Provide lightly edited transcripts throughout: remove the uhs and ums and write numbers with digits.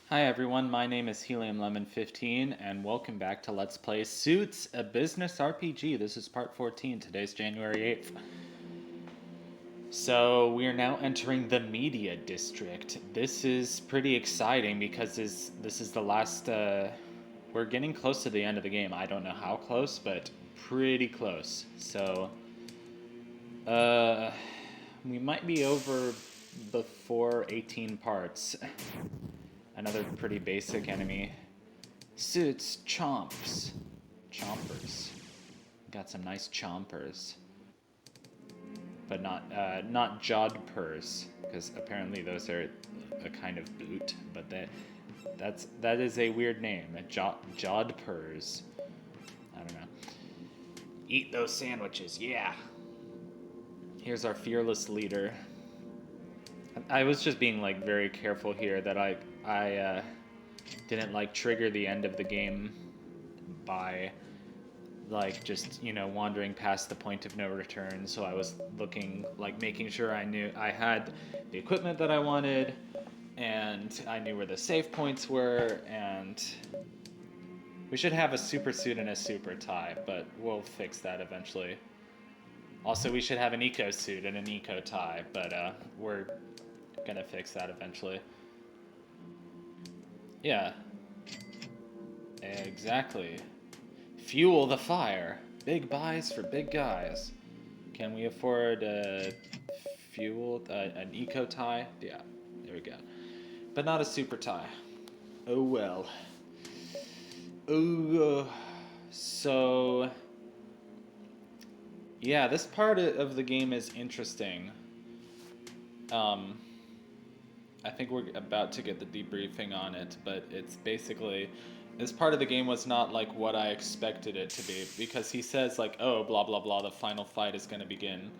Hi everyone, my name is Helium Lemon 15 and welcome back to Let's Play Suits, a business RPG. This is part 14. Today's January 8th. So, we are now entering the media district. This is pretty exciting because this is the last we're getting close to the end of the game. I don't know how close, but pretty close. So, uh we might be over before 18 parts. Another pretty basic enemy. Suits chomps. Chompers. Got some nice chompers. But not jodhpurs, because apparently those are a kind of boot, but that is a weird name. Jodhpurs. I don't know. Eat those sandwiches, yeah. Here's our fearless leader. I was just being like very careful here that I didn't like trigger the end of the game by like just wandering past the point of no return. So I was looking, like, making sure I knew I had the equipment that I wanted, and I knew where the save points were, and we should have a super suit and a super tie, but we'll fix that eventually. Also, we should have an eco suit and an eco tie, but we're gonna fix that eventually. Yeah, exactly. Fuel the fire. Big buys for big guys. Can we afford an eco tie? Yeah, there we go. But not a super tie. Oh well. Oh, so yeah, this part of the game is interesting. Um, I think we're about to get the debriefing on it, but it's basically this part of the game was not like what I expected it to be, because he says like, oh, blah blah blah, the final fight is going to begin.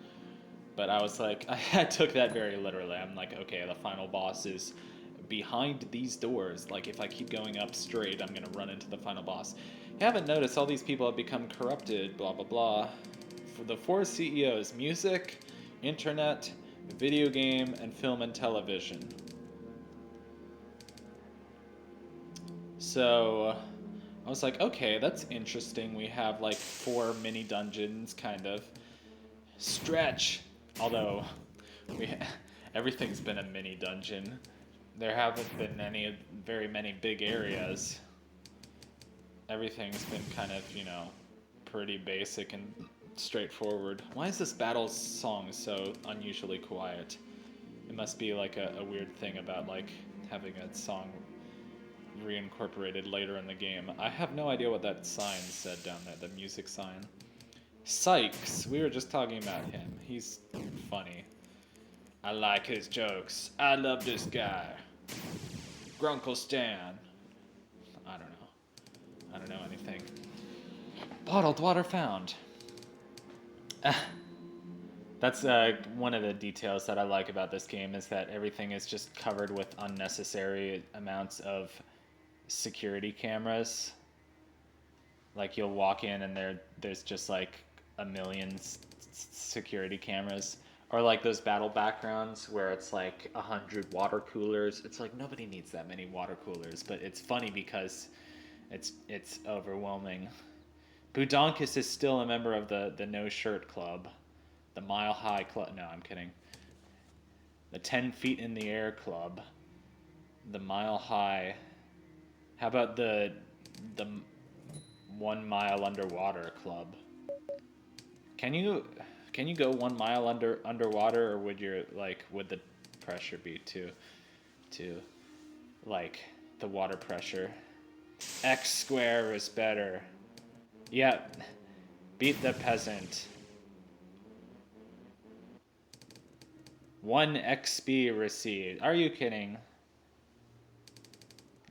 But I was like, I took that very literally. I'm like, okay, the final boss is behind these doors. Like, if I keep going up straight, I'm gonna run into the final boss. You haven't noticed all these people have become corrupted, blah blah blah. For the four CEOs: music, internet, video game, and film and television. So I was like, okay, that's interesting. We have like four mini dungeons, kind of. Stretch! Although, we everything's been a mini dungeon. There haven't been very many big areas. Everything's been kind of, pretty basic and straightforward. Why is this battle song so unusually quiet? It must be like a weird thing about like having a song reincorporated later in the game. I have no idea what that sign said down there, the music sign. Sykes, we were just talking about him. He's funny. I like his jokes. I love this guy. Grunkle Stan. I don't know. I don't know anything. Bottled water found. That's one of the details that I like about this game, is that everything is just covered with unnecessary amounts of security cameras. Like, you'll walk in and there's just like a million security cameras. Or like those battle backgrounds where it's like 100 water coolers. It's like nobody needs that many water coolers, but it's funny because it's overwhelming. Budonkus is still a member of the No Shirt Club, the Mile High Club. No, I'm kidding. The 10 Feet in the Air Club, the Mile High. How about the 1 mile underwater club? Can you go 1 mile underwater, or would the pressure be too like the water pressure? X square is better. Yep. Beat the peasant. 1 XP received. Are you kidding?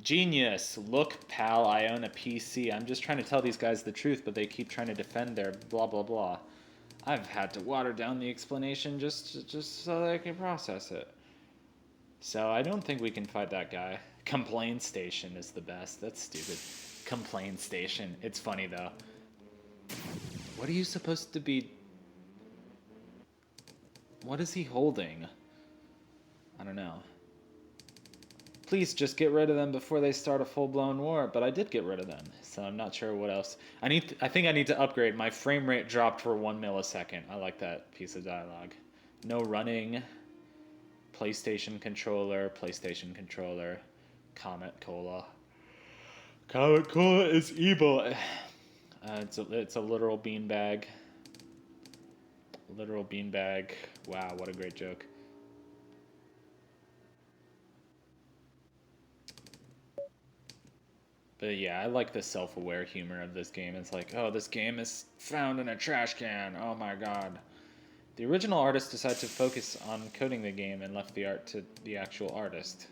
Genius. Look, pal, I own a PC. I'm just trying to tell these guys the truth, but they keep trying to defend their blah blah blah. I've had to water down the explanation just so that I can process it. So I don't think we can fight that guy. Complaint station is the best. That's stupid. Complaint station. It's funny though. What are you supposed to be? What is he holding? I don't know. Please just get rid of them before they start a full-blown war. But I did get rid of them, so I'm not sure what else. I think I need to upgrade. My frame rate dropped for 1 millisecond. I like that piece of dialogue. No running. PlayStation controller. PlayStation controller. Comet Cola. Comet Cola is evil. It's a literal beanbag. Literal beanbag. Wow, what a great joke. But yeah, I like the self-aware humor of this game. It's like, oh, this game is found in a trash can. Oh my god. The original artist decided to focus on coding the game and left the art to the actual artist.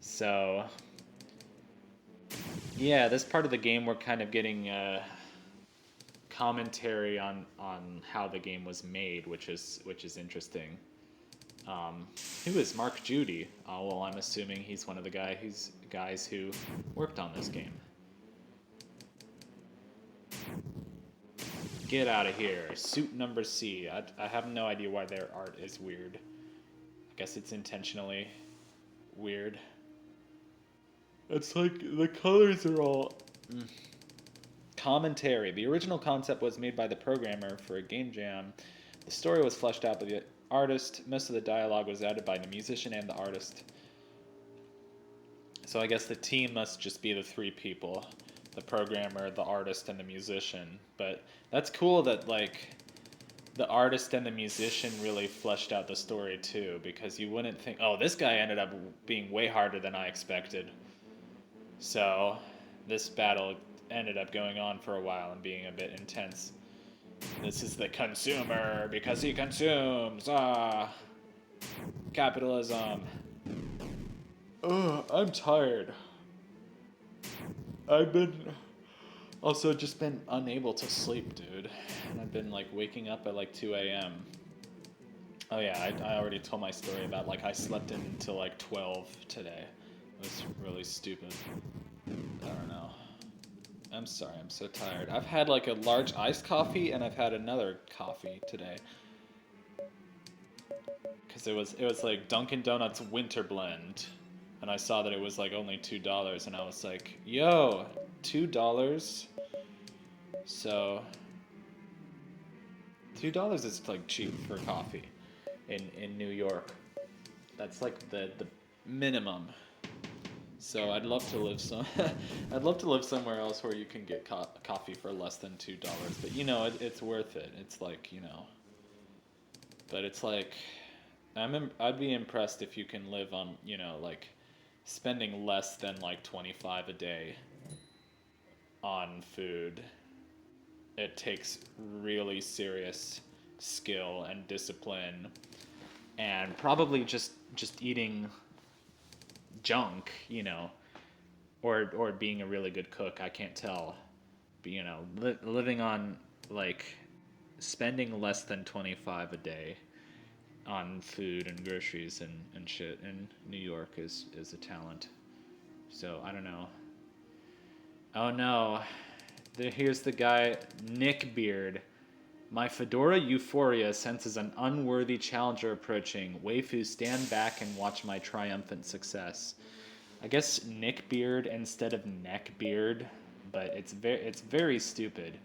So, yeah, this part of the game we're kind of getting commentary on how the game was made, which is interesting. Who is Mark Judy? Oh, well, I'm assuming he's one of the guys who worked on this game. Get out of here. Suit number C. I have no idea why their art is weird. I guess it's intentionally weird. It's like the colors are all... Commentary. The original concept was made by the programmer for a game jam. The story was fleshed out by the artist. Most of the dialogue was added by the musician and the artist. So I guess the team must just be the three people. The programmer, the artist, and the musician. But that's cool that, like, the artist and the musician really fleshed out the story, too. Because you wouldn't think, oh, this guy ended up being way harder than I expected. So this battle ended up going on for a while and being a bit intense. This is the consumer, because he consumes. Capitalism. Ugh, I'm tired. I've been also just been unable to sleep, dude. And I've been like waking up at like 2 a.m. Oh yeah, I already told my story about like I slept in until like 12 today. It was really stupid. I don't know. I'm sorry, I'm so tired. I've had like a large iced coffee and I've had another coffee today. Cause it was like Dunkin' Donuts Winter Blend. And I saw that it was like only $2 and I was like, yo, $2? So $2 is like cheap for coffee in New York. That's like the minimum. So I'd love to live I'd love to live somewhere else where you can get coffee for less than $2. But you know, it's worth it. It's like, you know. But it's like I'd be impressed if you can live on, you know, like spending less than like $25 a day on food. It takes really serious skill and discipline and probably just eating junk, you know, or being a really good cook. I can't tell, but you know, living on like spending less than $25 a day on food and groceries and shit in New York is a talent. So I don't know. Oh no, here's the guy Nick Beard. My fedora euphoria senses an unworthy challenger approaching. Waifu, stand back and watch my triumphant success. I guess Nick Beard instead of Neck Beard, but it's very stupid.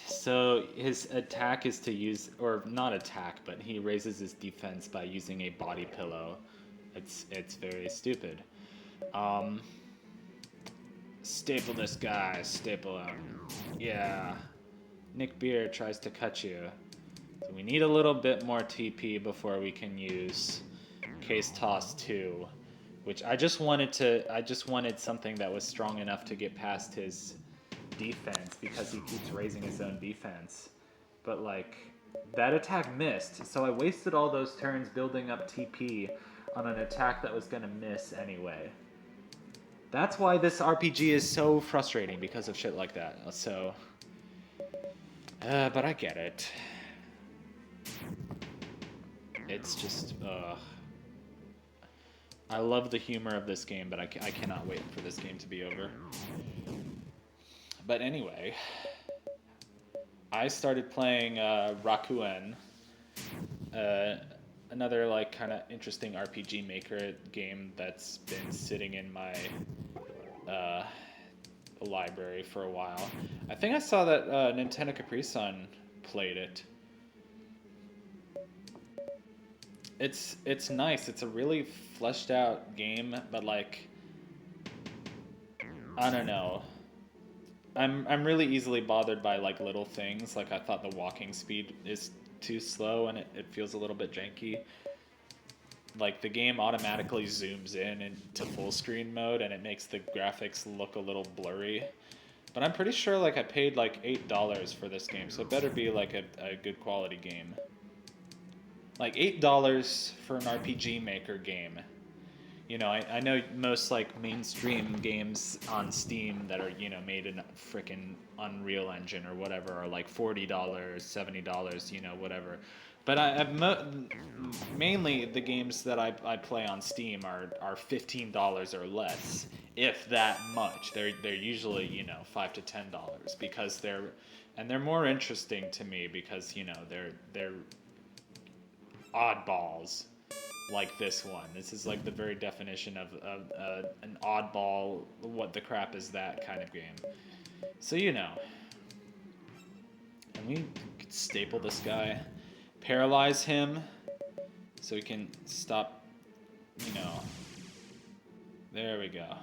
So his attack is to use, or not attack, but he raises his defense by using a body pillow. It's very stupid. Staple this guy, staple him. Yeah. Nick Beard tries to cut you. So we need a little bit more TP before we can use Case Toss 2. Which I just wanted something that was strong enough to get past his defense because he keeps raising his own defense. But like, that attack missed. So I wasted all those turns building up TP on an attack that was gonna miss anyway. That's why this RPG is so frustrating, because of shit like that. So, but I get it. It's just, I love the humor of this game, but I cannot wait for this game to be over. But anyway, I started playing Rakuen, Another like kind of interesting RPG Maker game that's been sitting in my uh, library for a while. I think I saw that Nintendo Capri Sun played it. It's nice. It's a really fleshed out game, but like I don't know. I'm really easily bothered by like little things. Like I thought the walking speed is too slow and it feels a little bit janky. Like the game automatically zooms in into full screen mode and it makes the graphics look a little blurry. But I'm pretty sure like I paid like $8 for this game, so it better be like a good quality game. Like $8 for an RPG Maker game. You know, I know most like mainstream games on Steam that are, you know, made in frickin' Unreal Engine or whatever are like $40, $70, you know, whatever. But mainly the games that I play on Steam are $15 or less, if that much. They're usually, you know, $5 to $10 because they're more interesting to me because, you know, they're oddballs like this one. This is like the very definition of an oddball, what the crap is that kind of game. So, you know. And we could staple this guy, paralyze him, so he can stop, you know. There we go.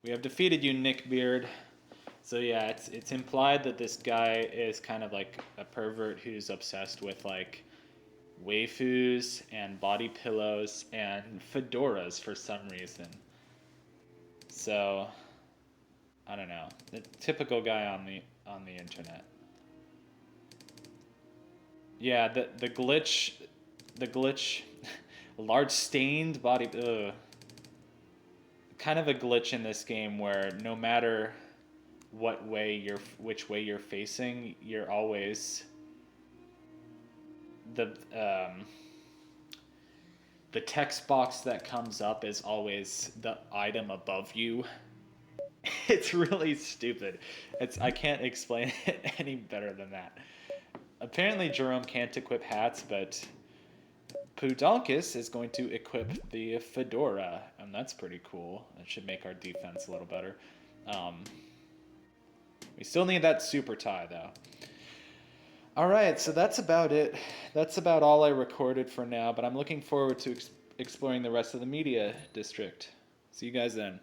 We have defeated you, Nick Beard. So yeah, it's implied that this guy is kind of like a pervert who's obsessed with like waifus and body pillows and fedoras for some reason. So I don't know. The typical guy on the internet. Yeah, the glitch, large stained body. Ugh. Kind of a glitch in this game where no matter which way you're facing, you're always the text box that comes up is always the item above you. It's really stupid. I can't explain it any better than that. Apparently Jerome can't equip hats, but Pudonkus is going to equip the fedora, and that's pretty cool. That should make our defense a little better. We still need that super tie, though. Alright, so that's about it. That's about all I recorded for now, but I'm looking forward to exploring the rest of the media district. See you guys then.